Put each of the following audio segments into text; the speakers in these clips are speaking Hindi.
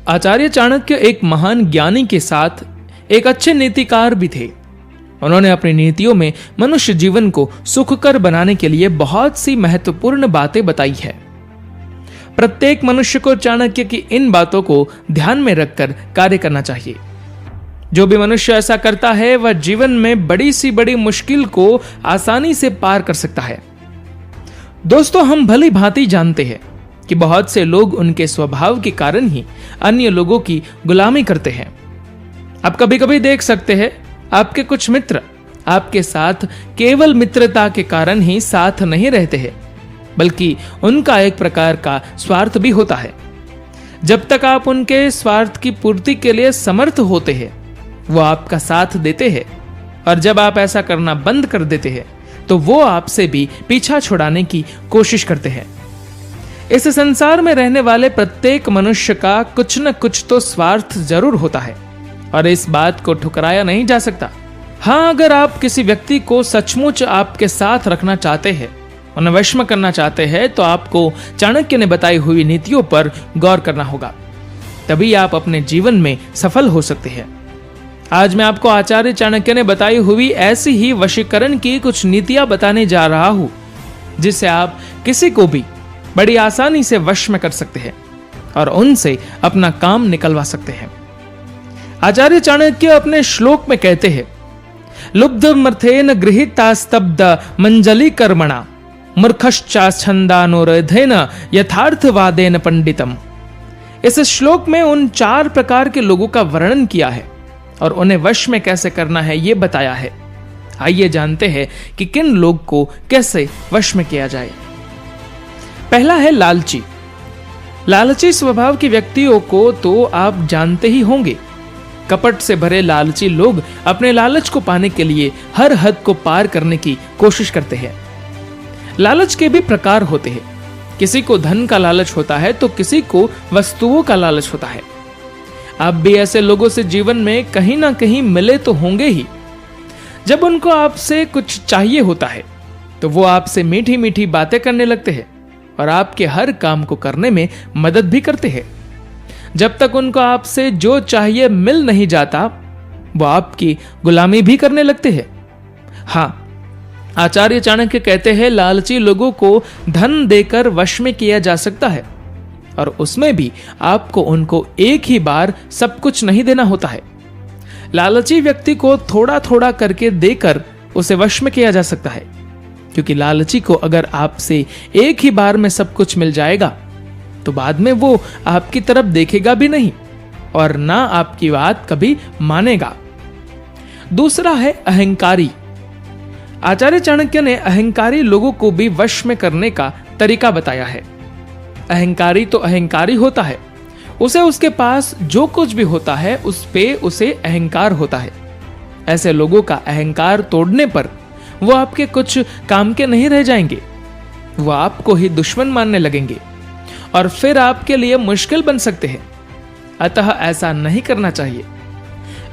आचार्य चाणक्य एक महान ज्ञानी के साथ एक अच्छे नीतिकार भी थे। उन्होंने अपनी नीतियों में मनुष्य जीवन को सुखकर बनाने के लिए बहुत सी महत्वपूर्ण बातें बताई है। प्रत्येक मनुष्य को चाणक्य की इन बातों को ध्यान में रखकर कार्य करना चाहिए। जो भी मनुष्य ऐसा करता है वह जीवन में बड़ी से बड़ी मुश्किल को आसानी से पार कर सकता है। दोस्तों, हम भली भांति जानते हैं कि बहुत से लोग उनके स्वभाव के कारण ही अन्य लोगों की गुलामी करते हैं। आप कभी कभी देख सकते हैं आपके कुछ मित्र आपके साथ केवल मित्रता के कारण ही साथ नहीं रहते हैं, बल्कि उनका एक प्रकार का स्वार्थ भी होता है। जब तक आप उनके स्वार्थ की पूर्ति के लिए समर्थ होते हैं वो आपका साथ देते हैं, और जब आप ऐसा करना बंद कर देते हैं तो वो आपसे भी पीछा छुड़ाने की कोशिश करते हैं। इस संसार में रहने वाले प्रत्येक मनुष्य का कुछ न कुछ तो स्वार्थ जरूर होता है और इस बात को ठुकराया नहीं जा सकता। हाँ, अगर आप किसी व्यक्ति को सचमुच आपके साथ रखना चाहते हैं, उन्हें वश करना चाहते हैं, तो आपको चाणक्य ने बताई हुई नीतियों पर गौर करना होगा। तभी आप अपने जीवन में सफल हो सकते हैं। आज मैं आपको आचार्य चाणक्य ने बताई हुई ऐसी ही वशीकरण की कुछ नीतियां बताने जा रहा हूं, जिससे आप किसी को भी बड़ी आसानी से वश में कर सकते हैं और उनसे अपना काम निकलवा सकते हैं। आचार्य चाणक्य अपने श्लोक में कहते हैं, लुब्धमर्थेन गृहीतास्तब्ध मंजली कर्मणा मूर्खश्चाच्छन्दानुरोधेन यथार्थवादेन पंडितम। इस श्लोक में उन 4 प्रकार के लोगों का वर्णन किया है और उन्हें वश में कैसे करना है ये बताया है। आइए जानते हैं कि किन लोग को कैसे वश में किया जाए। पहला है लालची। लालची स्वभाव के व्यक्तियों को तो आप जानते ही होंगे। कपट से भरे लालची लोग अपने लालच को पाने के लिए हर हद को पार करने की कोशिश करते हैं। लालच के भी प्रकार होते हैं। किसी को धन का लालच होता है तो किसी को वस्तुओं का लालच होता है। आप भी ऐसे लोगों से जीवन में कहीं ना कहीं मिले तो होंगे ही। जब उनको आपसे कुछ चाहिए होता है तो वो आपसे मीठी मीठी बातें करने लगते हैं और आपके हर काम को करने में मदद भी करते हैं। जब तक उनको आपसे जो चाहिए मिल नहीं जाता वो आपकी गुलामी भी करने लगते हैं। हाँ, आचार्य चाणक्य कहते हैं लालची लोगों को धन देकर वश में किया जा सकता है, और उसमें भी आपको उनको एक ही बार सब कुछ नहीं देना होता है। लालची व्यक्ति को थोड़ा थोड़ा करके देकर उसे वश में किया जा सकता है, क्योंकि लालची को अगर आपसे एक ही बार में सब कुछ मिल जाएगा तो बाद में वो आपकी तरफ देखेगा भी नहीं और ना आपकी बात कभी मानेगा। दूसरा है अहंकारी। आचार्य चाणक्य ने अहंकारी लोगों को भी वश में करने का तरीका बताया है। अहंकारी तो अहंकारी होता है, उसे उसके पास जो कुछ भी होता है उस पे उसे अहंकार होता है। ऐसे लोगों का अहंकार तोड़ने पर वो आपके कुछ काम के नहीं रह जाएंगे, वो आपको ही दुश्मन मानने लगेंगे और फिर आपके लिए मुश्किल बन सकते हैं। अतः ऐसा नहीं करना चाहिए।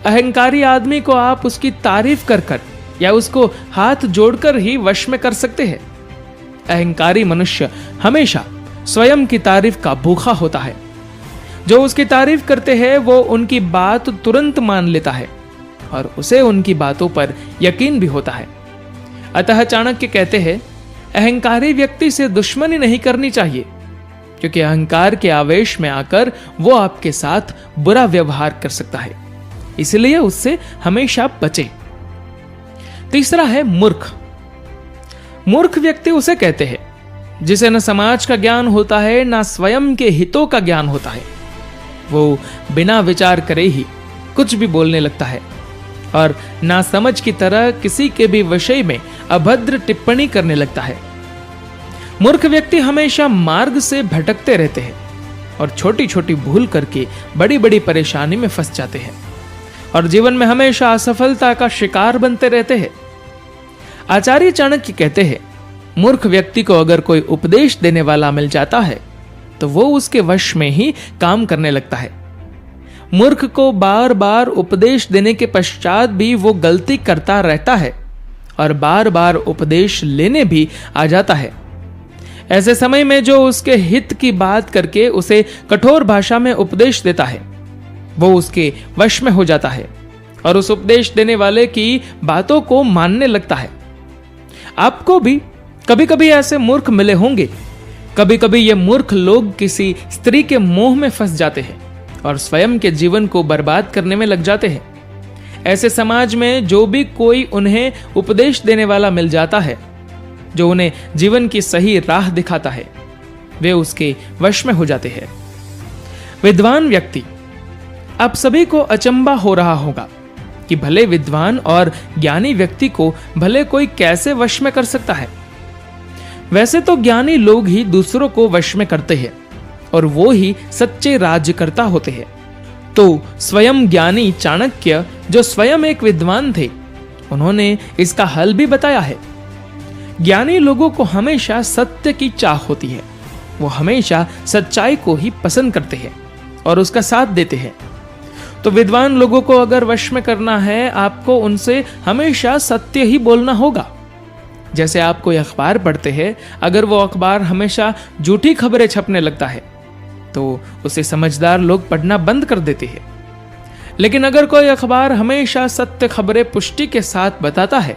अहंकारी आदमी को आप उसकी तारीफ कर कर या उसको हाथ जोड़कर ही वश में कर सकते हैं। अहंकारी मनुष्य हमेशा स्वयं की तारीफ का भूखा होता है। जो उसकी तारीफ करते हैं वो उनकी बात तुरंत मान लेता है और उसे उनकी बातों पर यकीन भी होता है। अतः चाणक्य कहते हैं अहंकारी व्यक्ति से दुश्मनी नहीं करनी चाहिए, क्योंकि अहंकार के आवेश में आकर वो आपके साथ बुरा व्यवहार कर सकता है, इसलिए उससे हमेशा बचें। तीसरा है मूर्ख। मूर्ख व्यक्ति उसे कहते हैं जिसे न समाज का ज्ञान होता है न स्वयं के हितों का ज्ञान होता है। वो बिना विचार करे ही कुछ भी बोलने लगता है और ना समझ की तरह किसी के भी विषय में अभद्र टिप्पणी करने लगता है। मूर्ख व्यक्ति हमेशा मार्ग से भटकते रहते हैं और छोटी छोटी भूल करके बड़ी बड़ी परेशानी में फंस जाते हैं और जीवन में हमेशा असफलता का शिकार बनते रहते हैं। आचार्य चाणक्य कहते हैं मूर्ख व्यक्ति को अगर कोई उपदेश देने वाला मिल जाता है तो वो उसके वश में ही काम करने लगता है। मूर्ख को बार बार उपदेश देने के पश्चात भी वो गलती करता रहता है और बार बार उपदेश लेने भी आ जाता है। ऐसे समय में जो उसके हित की बात करके उसे कठोर भाषा में उपदेश देता है, वो उसके वश में हो जाता है और उस उपदेश देने वाले की बातों को मानने लगता है। आपको भी कभी कभी ऐसे मूर्ख मिले होंगे। कभी कभी ये मूर्ख लोग किसी स्त्री के मोह में फंस जाते हैं और स्वयं के जीवन को बर्बाद करने में लग जाते हैं। ऐसे समाज में जो भी कोई उन्हें उपदेश देने वाला मिल जाता है, जो उन्हें जीवन की सही राह दिखाता है, वे उसके वश में हो जाते हैं। विद्वान व्यक्ति, आप सभी को अचंबा हो रहा होगा कि भले विद्वान और ज्ञानी व्यक्ति को भले कोई कैसे वश में कर सकता है। वैसे तो ज्ञानी लोग ही दूसरों को वश में करते हैं और वो ही सच्चे राज्यकर्ता होते हैं। तो स्वयं ज्ञानी चाणक्य, जो स्वयं एक विद्वान थे, उन्होंने इसका हल भी बताया है। ज्ञानी लोगों को हमेशा सत्य की चाह होती है। वो हमेशा सच्चाई को ही पसंद करते हैं और उसका साथ देते हैं। तो विद्वान लोगों को अगर वश में करना है, आपको उनसे हमेशा सत्य ही बोलना होगा। जैसे आप कोई अखबार पढ़ते हैं, अगर वो अखबार हमेशा झूठी खबरें छपने लगता है तो उसे समझदार लोग पढ़ना बंद कर देते हैं। लेकिन अगर कोई अखबार हमेशा सत्य खबरें पुष्टि के साथ बताता है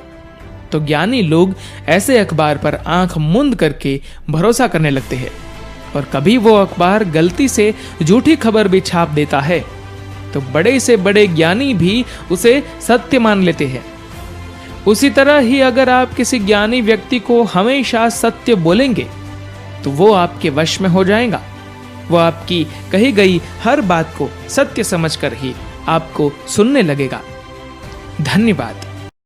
तो ज्ञानी लोग ऐसे अखबार पर आंख मूंद करके भरोसा करने लगते हैं। और कभी वो अखबार गलती से झूठी खबर भी छाप देता है तो बड़े से बड़े ज्ञानी भी उसे सत्य मान लेते हैं। उसी तरह ही अगर आप किसी ज्ञानी व्यक्ति को हमेशा सत्य बोलेंगे तो वो आपके वश में हो जाएगा। वो आपकी कही गई हर बात को सत्य समझकर ही आपको सुनने लगेगा। धन्यवाद।